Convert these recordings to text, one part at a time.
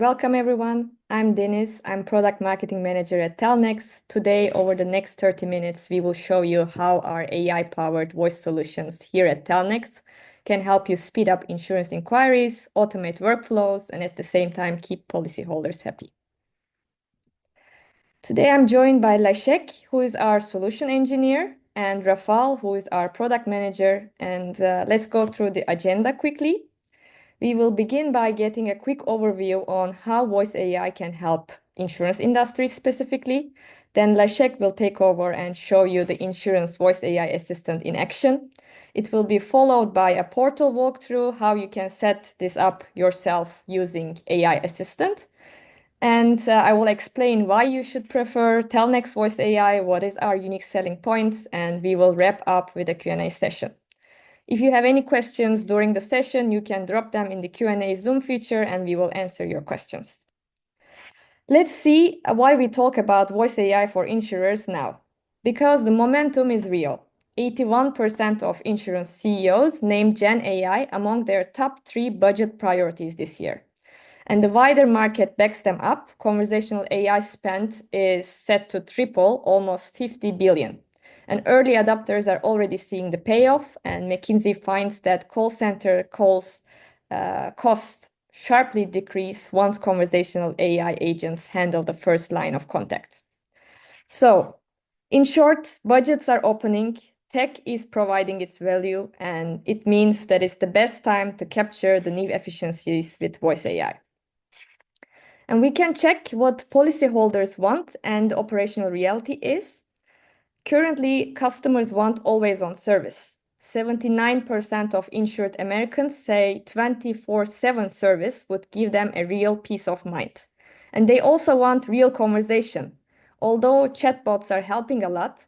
Welcome everyone. I'm Deniz. I'm Product Marketing Manager at Telnyx. Today, over the next 30 minutes, we will show you how our AI-powered voice solutions here at Telnyx can help you speed up insurance inquiries, automate workflows, and at the same time, keep policyholders happy. Today, I'm joined by Leszek, who is our solution engineer, and Rafal, who is our product manager. And let's go through the agenda quickly. We will begin by getting a quick overview on how voice AI can help insurance industry specifically. Then Leszek will take over and show you the insurance voice AI assistant in action. It will be followed by a portal walkthrough, how you can set this up yourself using AI assistant. And I will explain why you should prefer Telnyx voice AI, what is our unique selling points, and we will wrap up with a Q&A session. If you have any questions during the session, you can drop them in the Q&A Zoom feature and we will answer your questions. Let's see why we talk about voice AI for insurers now. Because the momentum is real. 81% of insurance CEOs named Gen AI among their top 3 budget priorities this year. And the wider market backs them up. Conversational AI spend is set to triple, almost 50 billion. And early adopters are already seeing the payoff, and McKinsey finds that call center calls cost sharply decrease once conversational AI agents handle the first line of contact. So, in short, budgets are opening, tech is providing its value, and it means that it's the best time to capture the new efficiencies with voice AI. And we can check what policyholders want and operational reality is. Currently, customers want always-on service. 79% of insured Americans say 24/7 service would give them a real peace of mind. And they also want real conversation. Although chatbots are helping a lot,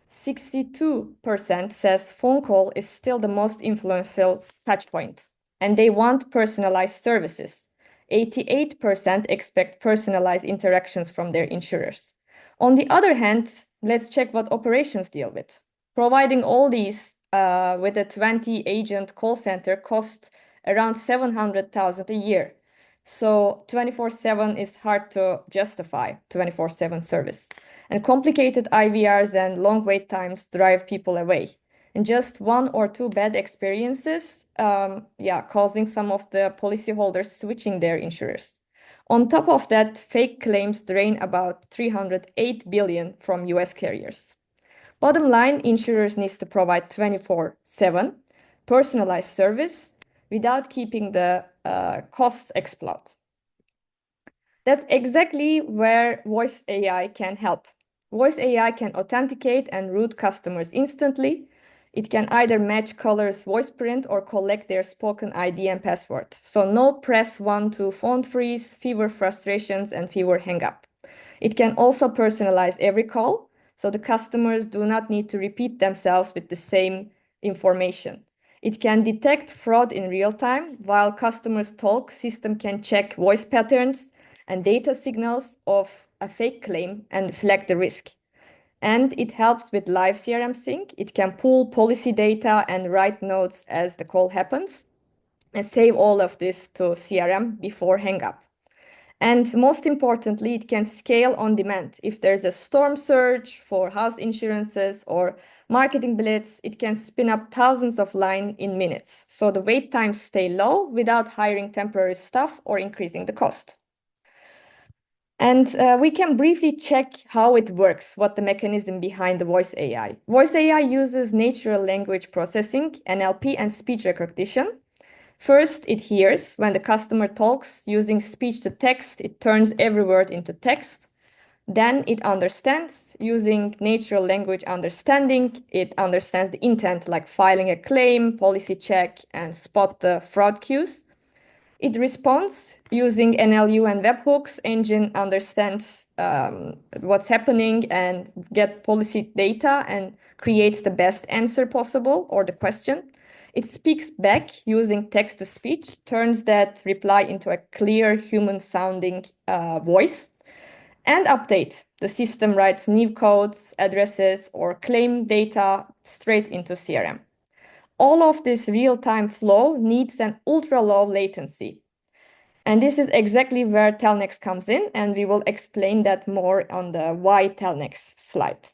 62% says phone call is still the most influential touchpoint. And they want personalized services. 88% expect personalized interactions from their insurers. On the other hand, let's check what operations deal with. Providing all these with a 20-agent call center costs around 700,000 a year. So 24/7 is hard to justify 24/7 service. And complicated IVRs and long wait times drive people away. And just 1 or 2 bad experiences, causing some of the policyholders switching their insurers. On top of that, fake claims drain about 308 billion from US carriers. Bottom line, insurers need to provide 24/7 personalized service without keeping the costs explode. That's exactly where voice AI can help. Voice AI can authenticate and route customers instantly. It can either match callers' voice print or collect their spoken ID and password. So no press 1 to phone freeze, fewer frustrations, and fewer hang-up. It can also personalize every call, so the customers do not need to repeat themselves with the same information. It can detect fraud in real time. While customers talk, system can check voice patterns and data signals of a fake claim and flag the risk. And it helps with live CRM sync. It can pull policy data and write notes as the call happens and save all of this to CRM before hang up. And most importantly, it can scale on demand. If there's a storm surge for house insurances or marketing blitz, it can spin up thousands of lines in minutes. So the wait times stay low without hiring temporary staff or increasing the cost. And we can briefly check how it works, what the mechanism behind the voice AI. Voice AI uses natural language processing, NLP, and speech recognition. First, it hears when the customer talks using speech to text. It turns every word into text. Then it understands using natural language understanding. It understands the intent, like filing a claim, policy check, and spot the fraud cues. It responds using NLU and webhooks. Engine understands what's happening and get policy data and creates the best answer possible or the question. It speaks back using text-to-speech, turns that reply into a clear human-sounding voice. And update. The system writes new codes, addresses, or claim data straight into CRM. All of this real-time flow needs an ultra-low latency. And this is exactly where Telnyx comes in, and we will explain that more on the why Telnyx slide.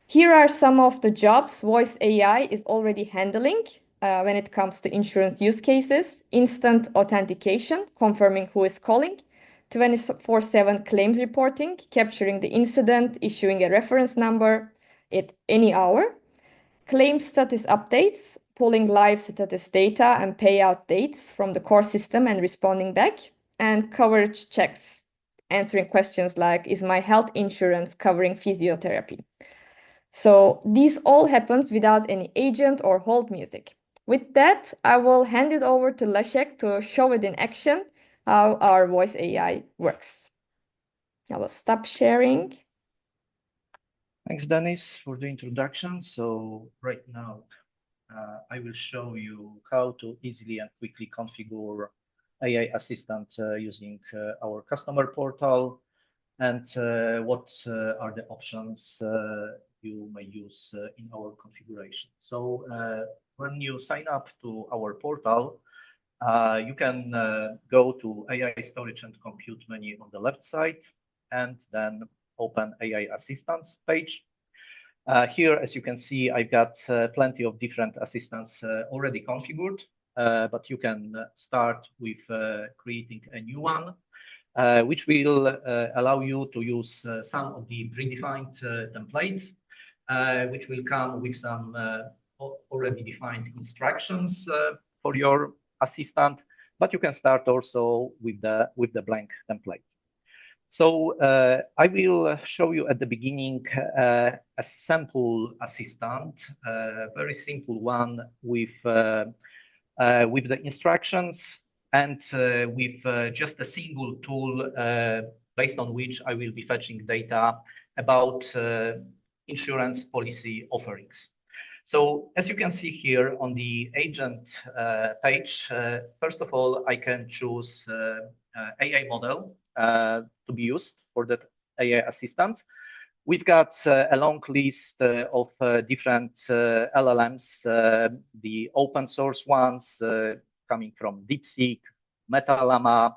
Here are some of the jobs voice AI is already handling when it comes to insurance use cases: instant authentication, confirming who is calling; 24/7 claims reporting, capturing the incident, issuing a reference number at any hour; claim status updates, pulling live status data and payout dates from the core system and responding back; and coverage checks, answering questions like, is my health insurance covering physiotherapy? So this all happens without any agent or hold music. With that, I will hand it over to Leszek to show it in action how our voice AI works. I will stop sharing. Thanks, Dennis, for the introduction. So right now, I will show you how to easily and quickly configure AI Assistant using our customer portal, and what are the options you may use in our configuration. So when you sign up to our portal, you can go to AI Storage and Compute menu on the left side, and then open AI Assistants page. Here, as you can see, I've got plenty of different assistants already configured, but you can start with creating a new one, which will allow you to use some of the predefined templates, which will come with some already defined instructions for your assistant, but you can start also with the blank template. So I will show you at the beginning a sample assistant, a very simple one with the instructions and with just a single tool based on which I will be fetching data about insurance policy offerings. So as you can see here on the agent page, first of all, I can choose AI model to be used for that AI assistant. We've got a long list of different LLMs, the open source ones coming from DeepSeek, MetaLlama,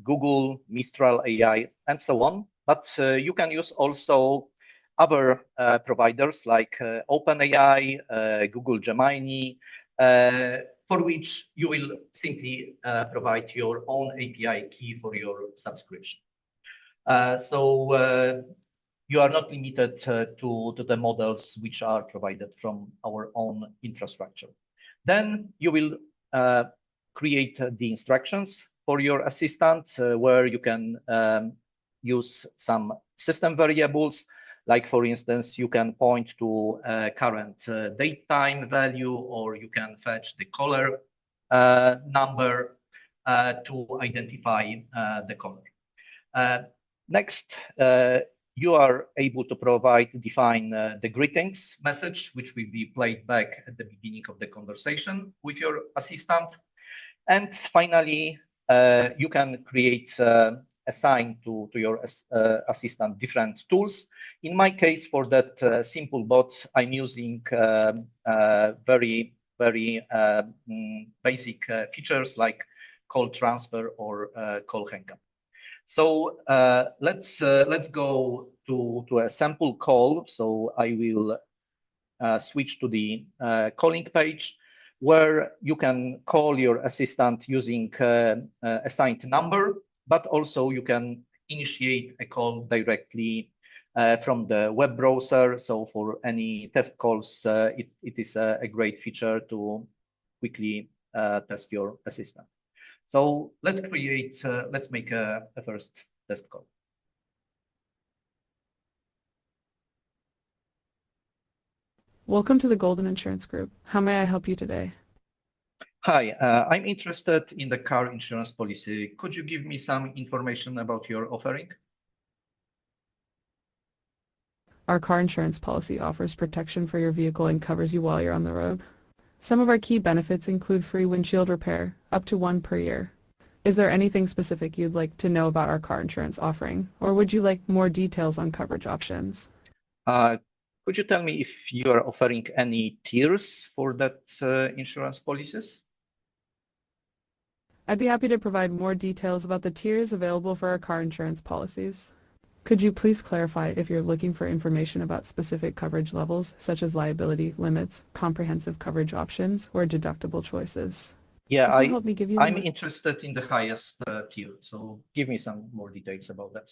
Google, Mistral AI, and so on. But you can use also other providers like OpenAI, Google Gemini, for which you will simply provide your own API key for your subscription. So you are not limited to the models which are provided from our own infrastructure. Then you will create the instructions for your assistant, where you can use some system variables. Like, for instance, you can point to a current date time value, or you can fetch the caller number to identify the caller. Next, you are able to define the greetings message, which will be played back at the beginning of the conversation with your assistant. And finally, you can create assign to your assistant different tools. In my case, for that simple bot, I'm using very basic features like call transfer or call hang-up. So let's go to a sample call. So I will switch to the calling page, where you can call your assistant using assigned number, but also you can initiate a call directly from the web browser. So for any test calls, it is a great feature to quickly test your assistant. So let's make a first test call. Welcome to the Golden Insurance Group. How may I help you today? Hi, I'm interested in the car insurance policy. Could you give me some information about your offering? Our car insurance policy offers protection for your vehicle and covers you while you're on the road. Some of our key benefits include free windshield repair, up to 1 per year. Is there anything specific you'd like to know about our car insurance offering, or would you like more details on coverage options? Could you tell me if you are offering any tiers for that insurance policies? I'd be happy to provide more details about the tiers available for our car insurance policies. Could you please clarify if you're looking for information about specific coverage levels, such as liability limits, comprehensive coverage options, or deductible choices? Yeah, This will help me give you I'm interested in the highest tier, so give me some more details about that.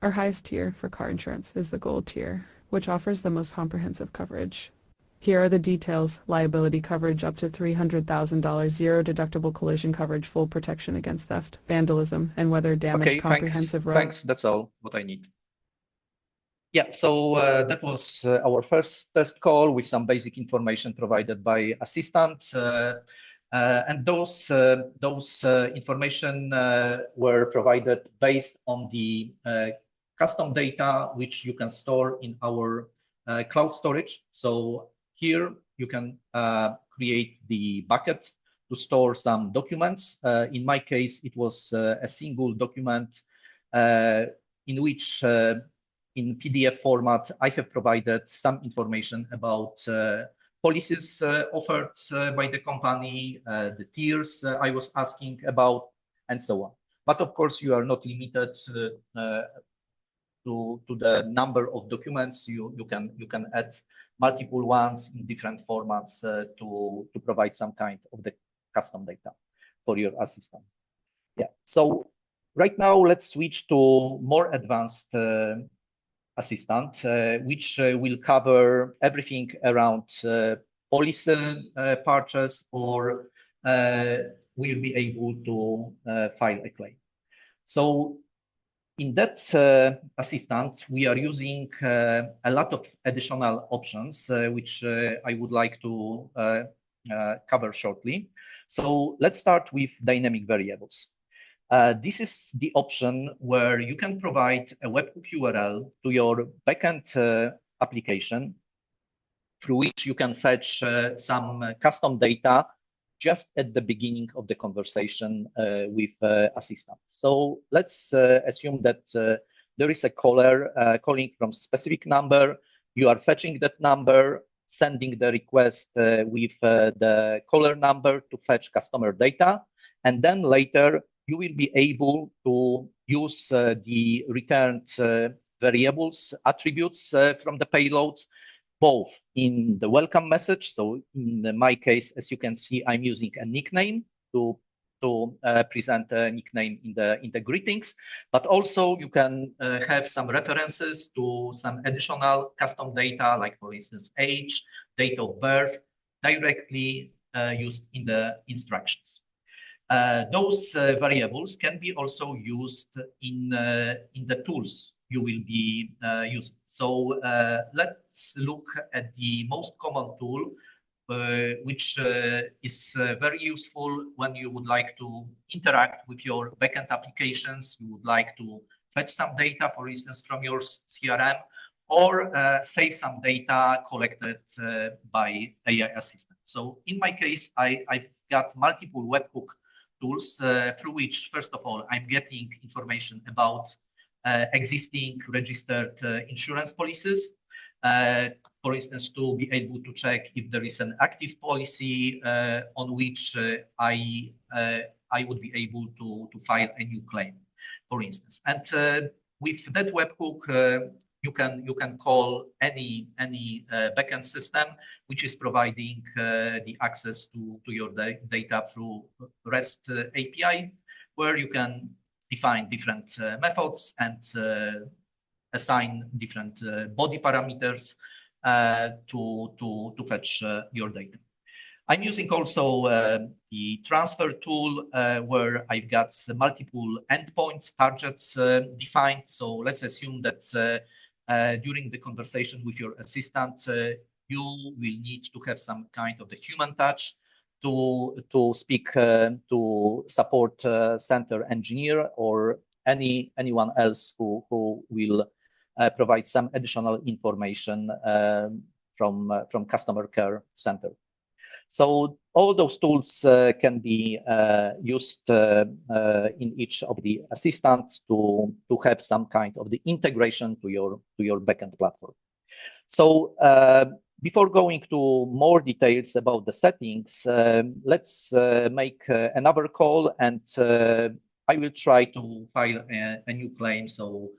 Our highest tier for car insurance is the Gold tier, which offers the most comprehensive coverage. Here are the details: liability coverage up to $300,000, zero deductible collision coverage, full protection against theft, vandalism, and weather damage, Okay, comprehensive road. thanks. That's all what I need. Yeah, so that was our first test call with some basic information provided by assistant. And those information were provided based on the custom data which you can store in our cloud storage. So here you can create the bucket to store some documents. In my case, it was a single document in which in PDF format, I have provided some information about policies offered by the company, the tiers I was asking about, and so on. But of course, you are not limited to the number of documents. You can add multiple ones in different formats to provide some kind of the custom data for your assistant. Yeah. So right now, let's switch to more advanced assistant, which will cover everything around policy purchase, or will be able to file a claim. So in that assistant, we are using a lot of additional options, which I would like to cover shortly. So let's start with dynamic variables. This is the option where you can provide a webhook URL to your backend application, through which you can fetch some custom data just at the beginning of the conversation with assistant. So let's assume that there is a caller calling from specific number. You are fetching that number, sending the request with the caller number to fetch customer data, and then later you will be able to use the returned variables, attributes from the payload, both in the welcome message. So in my case, as you can see, I'm using a nickname to present a nickname in the greetings, but also you can have some references to some additional custom data, like for instance, age, date of birth, directly used in the instructions. Those variables can be also used in the tools you will be using. So let's look at the most common tool, which is very useful when you would like to interact with your backend applications. You would like to fetch some data, for instance, from your CRM, or save some data collected by AI assistant. So in my case, I've got multiple webhook tools through which, first of all, I'm getting information about existing registered insurance policies. For instance, to be able to check if there is an active policy on which I would be able to file a new claim, for instance. And with that webhook, you can call any backend system which is providing the access to your data through REST API, where you can define different methods and assign different body parameters to fetch your data. I'm using also the transfer tool where I've got multiple endpoints, targets defined. So let's assume that during the conversation with your assistant, you will need to have some kind of the human touch to speak to support center engineer or anyone else who will provide some additional information from customer care center. So all those tools can be used in each of the assistants to have some kind of the integration to your backend platform. So Before going to more details about the settings, let's make another call, and I will try to file a new claim. So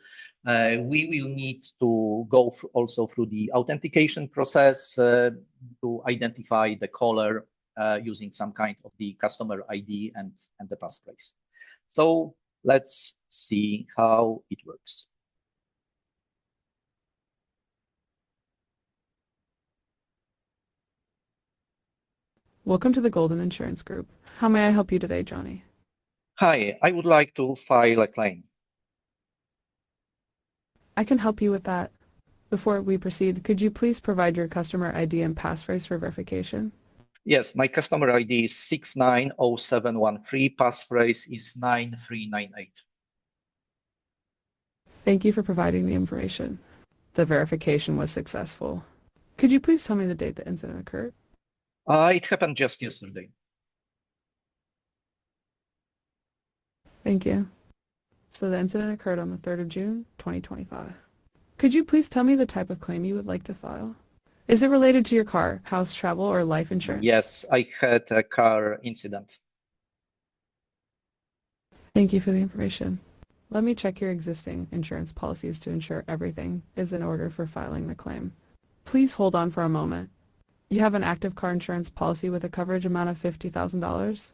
we will need to go also through the authentication process to identify the caller using some kind of the customer ID and the passphrase. So let's see how it works. Welcome to the Golden Insurance Group. How may I help you today, Johnny? Hi, I would like to file a claim. I can help you with that. Before we proceed, could you please provide your customer ID and passphrase for verification? Yes, my customer ID is 690713. Passphrase is 9398. Thank you for providing the information. The verification was successful. Could you please tell me the date the incident occurred? It happened just yesterday. Thank you. So the incident occurred on the 3rd of June, 2025. Could you please tell me the type of claim you would like to file? Is it related to your car, house, travel, or life insurance? Yes, I had a car incident. Thank you for the information. Let me check your existing insurance policies to ensure everything is in order for filing the claim. Please hold on for a moment. You have an active car insurance policy with a coverage amount of $50,000.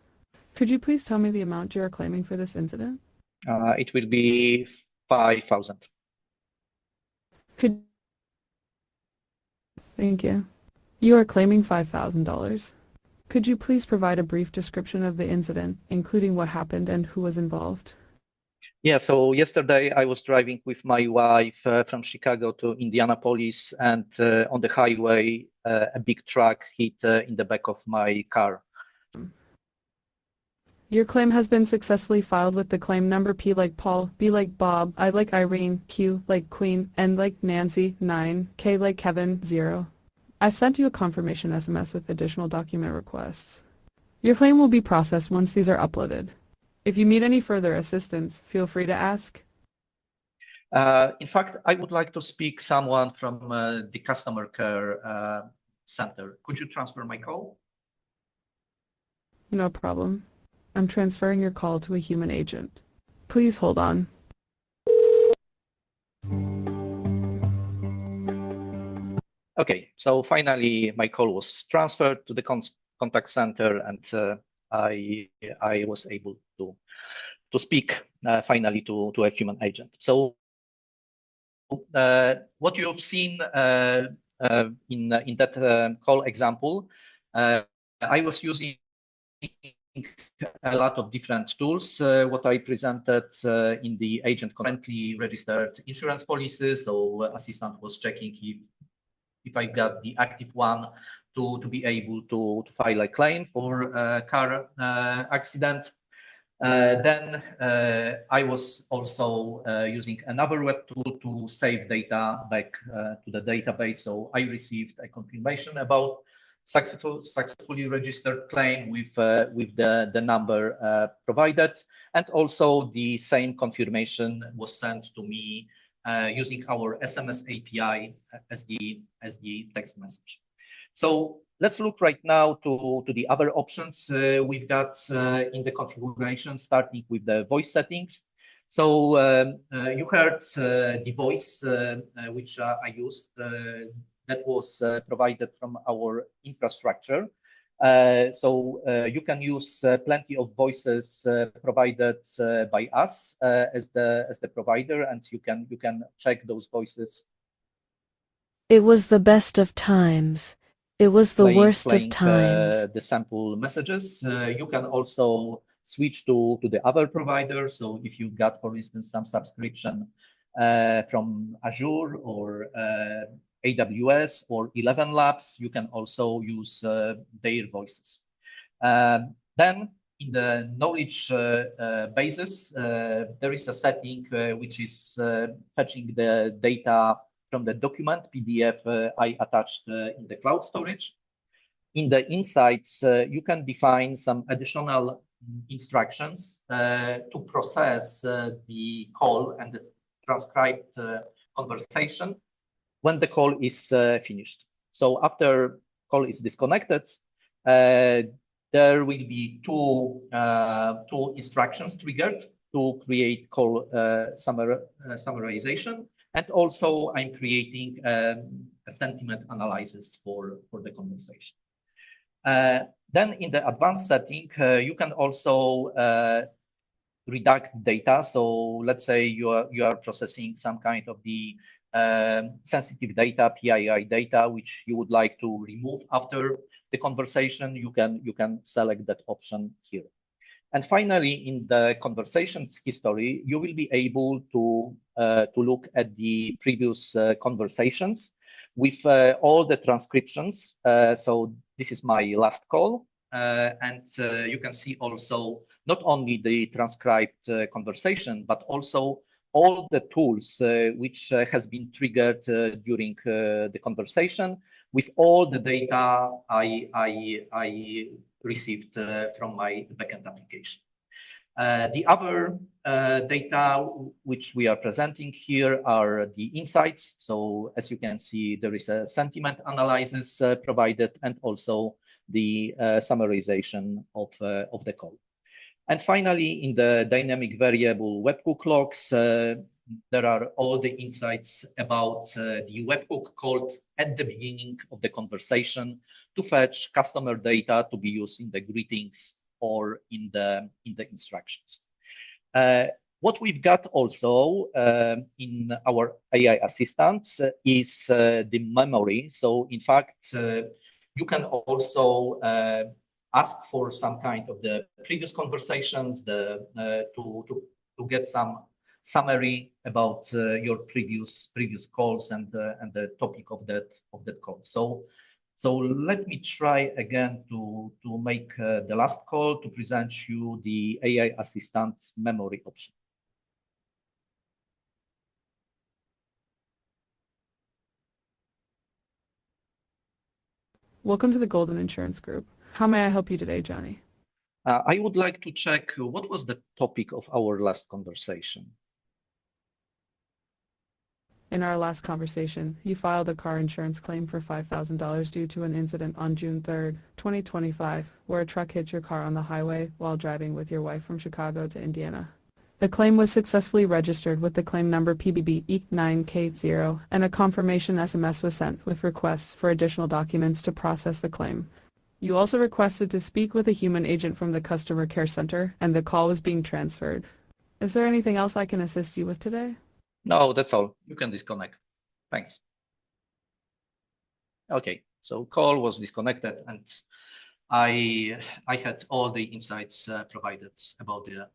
Could you please tell me the amount you are claiming for this incident? It will be 5,000. Thank you. You are claiming $5,000. Could you please provide a brief description of the incident, including what happened and who was involved? Yeah, so yesterday I was driving with my wife from Chicago to Indianapolis, and on the highway, a big truck hit in the back of my car. Your claim has been successfully filed with the claim number P like Paul, B like Bob, I like Irene, Q like Queen, N like Nancy, 9, K like Kevin, 0. I sent you a confirmation SMS with additional document requests. Your claim will be processed once these are uploaded. If you need any further assistance, feel free to ask. In fact, I would like to speak someone from the customer care center. Could you transfer my call? No problem. I'm transferring your call to a human agent. Please hold on. Okay, so finally my call was transferred to the contact center, and I was able to speak finally to a human agent. So what you have seen in that call example, I was using a lot of different tools. What I presented in the agent currently registered insurance policies. So assistant was checking if I got the active one to be able to file a claim for a car accident. Then I was also using another web tool to save data back to the database. So I received a confirmation about successfully registered claim with the number provided, and also the same confirmation was sent to me using our SMS API as the text message. So let's look right now to the other options we've got in the configuration, starting with the voice settings. So you heard the voice which I used that was provided from our infrastructure. So you can use plenty of voices provided by us as the provider, and you can check those voices. It was the best of times. It was the worst of times. The sample messages. You can also switch to the other provider. So if you've got, for instance, some subscription from Azure or AWS or 11 Labs, you can also use their voices. Then in the knowledge bases, there is a setting which is fetching the data from the document PDF I attached in the cloud storage. In the insights, you can define some additional instructions to process the call and the transcribed conversation when the call is finished. So after call is disconnected, there will be two instructions triggered to create call summarization. And also I'm creating a sentiment analysis for the conversation. Then in the advanced setting, you can also redact data. So let's say you are processing some kind of the sensitive data, PII data, which you would like to remove after the conversation. You can select that option here. And finally, in the conversations history, you will be able to look at the previous conversations with all the transcriptions. So this is my last call. And you can see also not only the transcribed conversation, but also all the tools which has been triggered during the conversation with all the data I received from my backend application. The other data which we are presenting here are the insights. So as you can see, there is a sentiment analysis provided and also the summarization of the call. And finally, in the dynamic variable webhook logs, there are all the insights about the webhook called at the beginning of the conversation to fetch customer data to be used in the greetings or in the instructions. What we've got also in our AI assistant is the memory. So in fact, you can also ask for some kind of the previous conversations, to get some summary about your previous calls and the topic of that call. So let me try again to make the last call to present you the AI assistant memory option. Welcome to the Golden Insurance Group. How may I help you today, Johnny? I would like to check what was the topic of our last conversation. In our last conversation, you filed a car insurance claim for $5,000 due to an incident on June 3rd, 2025, where a truck hit your car on the highway while driving with your wife from Chicago to Indiana. The claim was successfully registered with the claim number PBB E9K0, and a confirmation SMS was sent with requests for additional documents to process the claim. You also requested to speak with a human agent from the customer care center, and the call was being transferred. Is there anything else I can assist you with today? No, that's all. You can disconnect. Thanks. Okay, so call was disconnected, and I had all the insights provided about the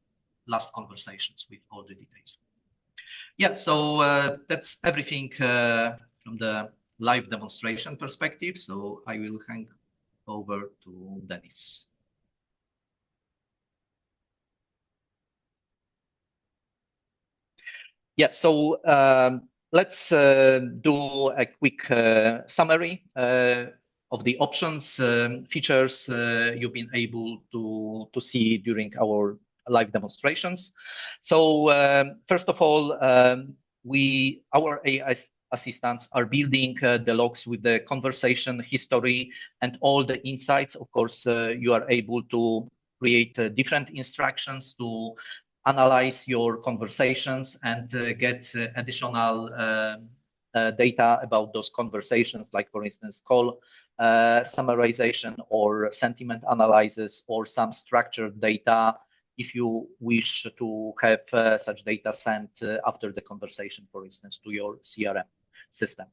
last conversations with all the details. Yeah, so that's everything from the live demonstration perspective. So I will hand over to Dennis. Yeah, so let's do a quick summary of the options, features you've been able to see during our live demonstrations. So first of all, our AI assistants are building the logs with the conversation history and all the insights. Of course, you are able to create different instructions to analyze your conversations and get additional data about those conversations, like for instance, call summarization or sentiment analysis or some structured data if you wish to have such data sent after the conversation, for instance, to your CRM system.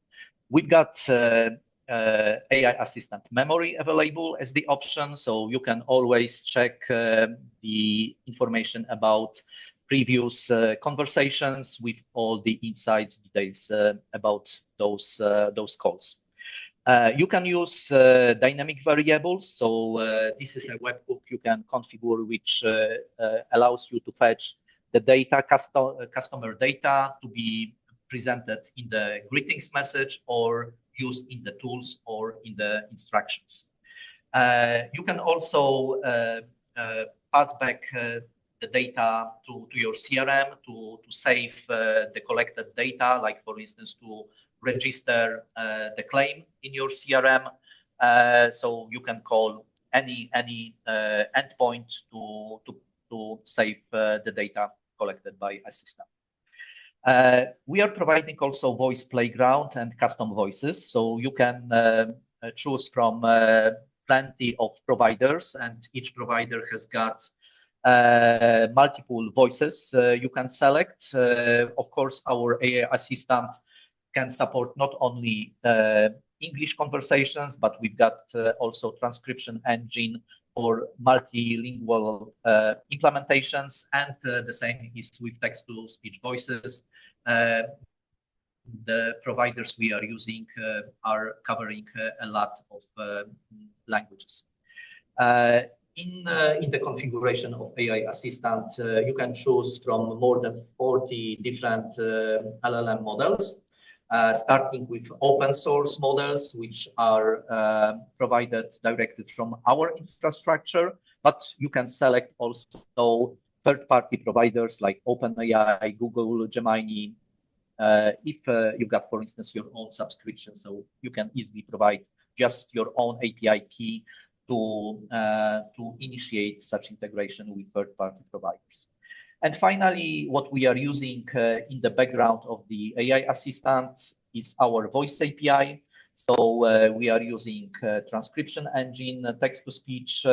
We've got AI assistant memory available as the option, so you can always check the information about previous conversations with all the insights, details about those calls. You can use dynamic variables. So this is a webhook you can configure, which allows you to fetch the data, customer data, to be presented in the greetings message or used in the tools or in the instructions. You can also pass back the data to your CRM to save the collected data, like for instance, to register the claim in your CRM. So you can call any endpoint to save the data collected by assistant. We are providing also voice playground and custom voices, so you can choose from plenty of providers, and each provider has got multiple voices you can select. Of course, our AI assistant can support not only English conversations, but we've got also transcription engine for multilingual implementations, and the same is with text-to-speech voices. The providers we are using are covering a lot of languages. In the configuration of AI assistant, you can choose from more than 40 different LLM models, starting with open source models, which are provided directly from our infrastructure, but you can select also third-party providers like OpenAI, Google, Gemini, if you've got, for instance, your own subscription, so you can easily provide just your own API key to initiate such integration with third-party providers. And finally, what we are using in the background of the AI assistant is our voice API. So we are using transcription engine, text-to-speech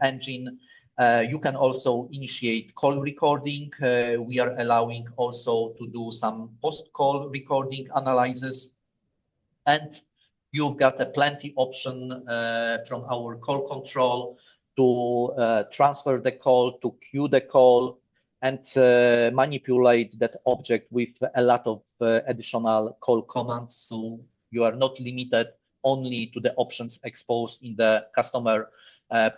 engine. You can also initiate call recording. We are allowing also to do some post-call recording analysis. And you've got a plenty option from our call control to transfer the call, to queue the call, and manipulate that object with a lot of additional call commands. So you are not limited only to the options exposed in the customer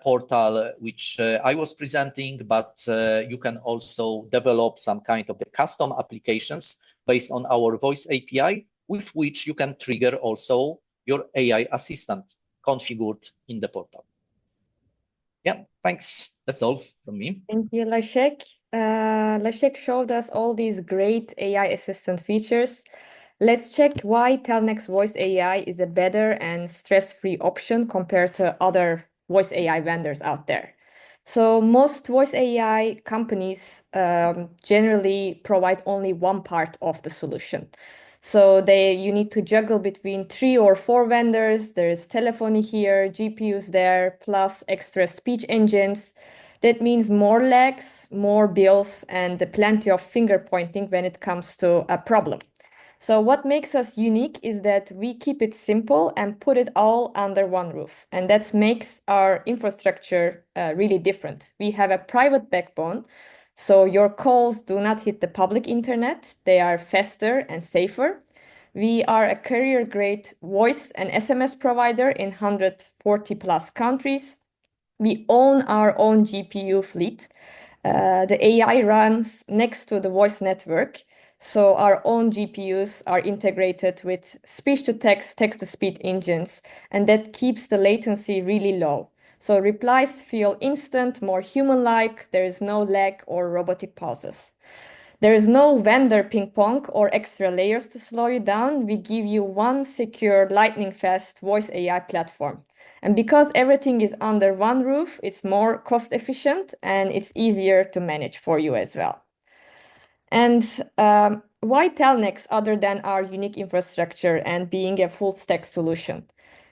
portal, which I was presenting, but you can also develop some kind of the custom applications based on our voice API, with which you can trigger also your AI assistant configured in the portal. Yeah, thanks. That's all from me. Thank you, Leszek. Leszek showed us all these great AI assistant features. Let's check why Telnyx Voice AI is a better and stress-free option compared to other voice AI vendors out there. So most voice AI companies generally provide only one part of the solution. So you need to juggle between 3 or 4 vendors. There's telephony here, GPUs there, plus extra speech engines. That means more legs, more bills, and plenty of finger pointing when it comes to a problem. So what makes us unique is that we keep it simple and put it all under one roof. And that makes our infrastructure really different. We have a private backbone, so your calls do not hit the public internet. They are faster and safer. We are a carrier-grade voice and SMS provider in 140 plus countries. We own our own GPU fleet. The AI runs next to the voice network. So our own GPUs are integrated with speech-to-text, text-to-speech engines, and that keeps the latency really low. So replies feel instant, more human-like. There is no lag or robotic pauses. There is no vendor ping pong or extra layers to slow you down. We give you one secure, lightning-fast voice AI platform. And because everything is under one roof, it's more cost efficient and it's easier to manage for you as well. And why Telnyx other than our unique infrastructure and being a full stack solution?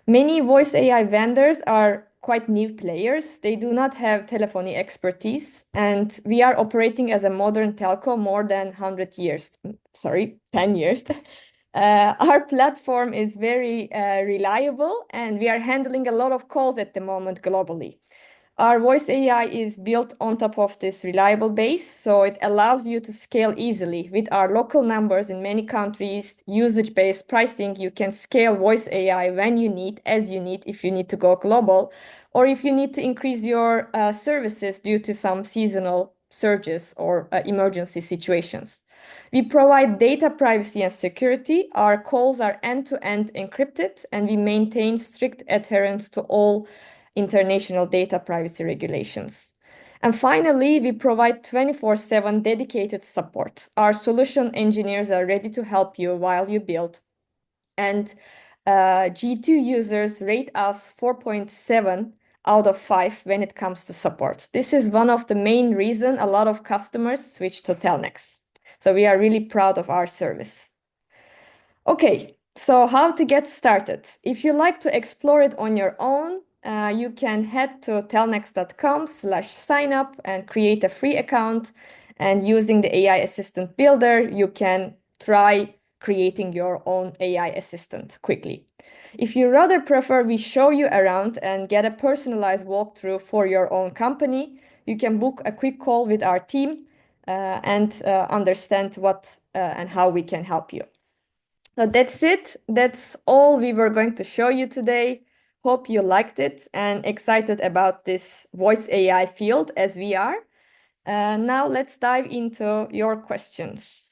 Many voice AI vendors are quite new players. They do not have telephony expertise, and we are operating as a modern telco more than 10 years. Our platform is very reliable, and we are handling a lot of calls at the moment globally. Our voice AI is built on top of this reliable base, so it allows you to scale easily. With our local numbers in many countries, usage-based pricing, you can scale voice AI when you need, as you need, if you need to go global, or if you need to increase your services due to some seasonal surges or emergency situations. We provide data privacy and security. Our calls are end-to-end encrypted, and we maintain strict adherence to all international data privacy regulations. And finally, we provide 24/7 dedicated support. Our solution engineers are ready to help you while you build. And G2 users rate us 4.7 out of 5 when it comes to support. This is one of the main reasons a lot of customers switch to Telnyx. So we are really proud of our service. Okay, so how to get started? If you like to explore it on your own, you can head to telnyx.com/signup and create a free account. And using the AI Assistant Builder, you can try creating your own AI assistant quickly. If you rather prefer we show you around and get a personalized walkthrough for your own company, you can book a quick call with our team and understand what and how we can help you. So that's it. That's all we were going to show you today. Hope you liked it and excited about this voice AI field as we are. Now let's dive into your questions.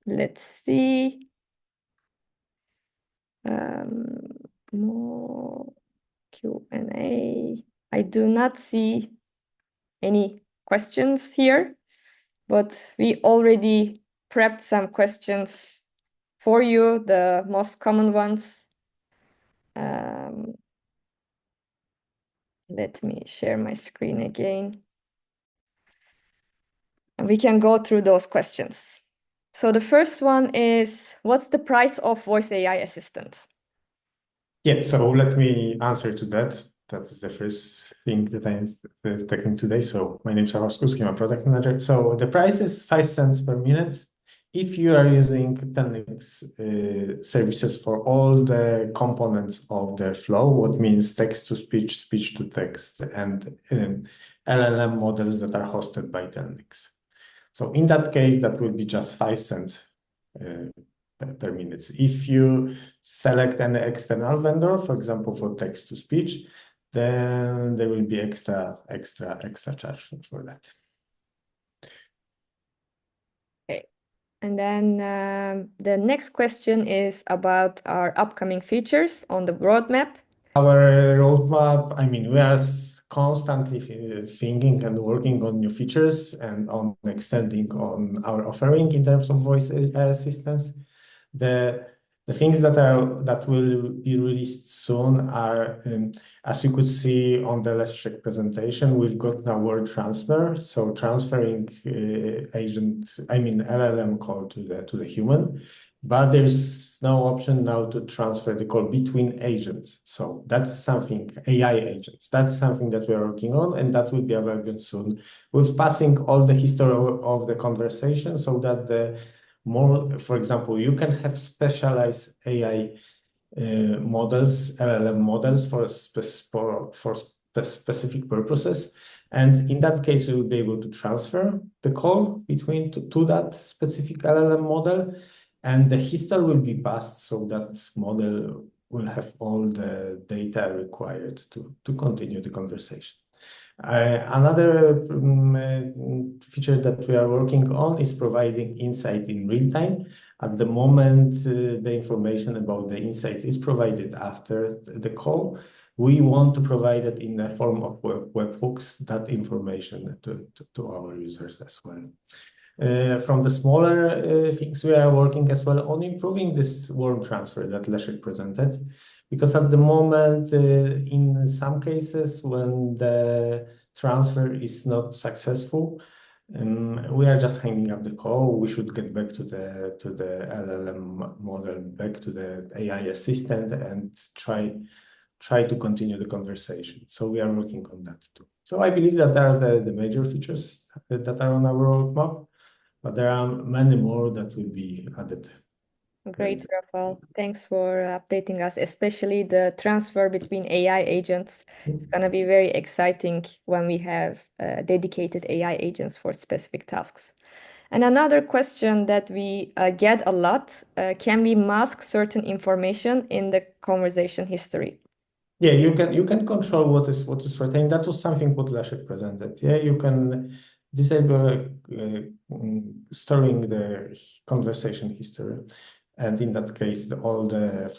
Let's see. More Q&A. I do not see any questions here, but we already prepped some questions for you, the most common ones. Let me share my screen again. And we can go through those questions. So the first one is, what's the price of Voice AI Assistant? Yeah, so let me answer to that. That is the first thing that I'm taking today. So my name is Aroskus, I'm a product manager. So the price is 5 cents per minute. If you are using Telnyx services for all the components of the flow, what means text to speech, speech to text, and LLM models that are hosted by Telnyx. So in that case, that will be just 5 cents per minute. If you select an external vendor, for example, for text to speech, then there will be extra charge for that. Okay. And then the next question is about our upcoming features on the roadmap. Our roadmap, I mean, we are constantly thinking and working on new features and on extending on our offering in terms of voice AI assistance. The things that will be released soon are, as you could see on the Leszek presentation, we've got now word transfer, so transferring LLM call to the human, but there's no option now to transfer the call between agents. So that's something, AI agents, that's something that we are working on, and that will be available soon, with passing all the history of the conversation, so that for example, you can have specialized AI models, LLM models for specific purposes. And in that case, you will be able to transfer the call between to that specific LLM model, and the history will be passed so that model will have all the data required to continue the conversation. Another feature that we are working on is providing insight in real time. At the moment, the information about the insights is provided after the call. We want to provide it in the form of webhooks, that information to our users as well. From the smaller things, we are working as well on improving this word transfer that Leszek presented. Because at the moment, in some cases, when the transfer is not successful, we are just hanging up the call. We should get back to the LLM model, back to the AI assistant, and try to continue the conversation. So we are working on that too. So I believe that there are the major features that are on our roadmap, but there are many more that will be added. Great, Rafael. Thanks for updating us, especially the transfer between AI agents. It's going to be very exciting when we have dedicated AI agents for specific tasks. And another question that we get a lot, can we mask certain information in the conversation history? Yeah, you can control what is retained. That was something what Leszek presented. Yeah, you can disable storing the conversation history. And in that case, all the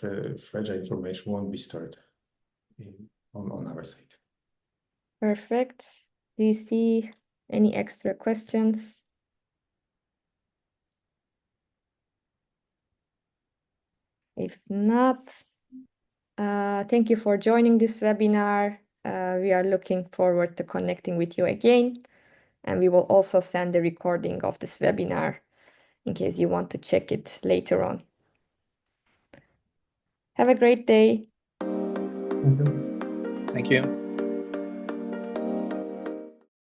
fragile information won't be stored on our site. Perfect. Do you see any extra questions? If not, thank you for joining this webinar. We are looking forward to connecting with you again, and we will also send the recording of this webinar in case you want to check it later on. Have a great day. Thank you.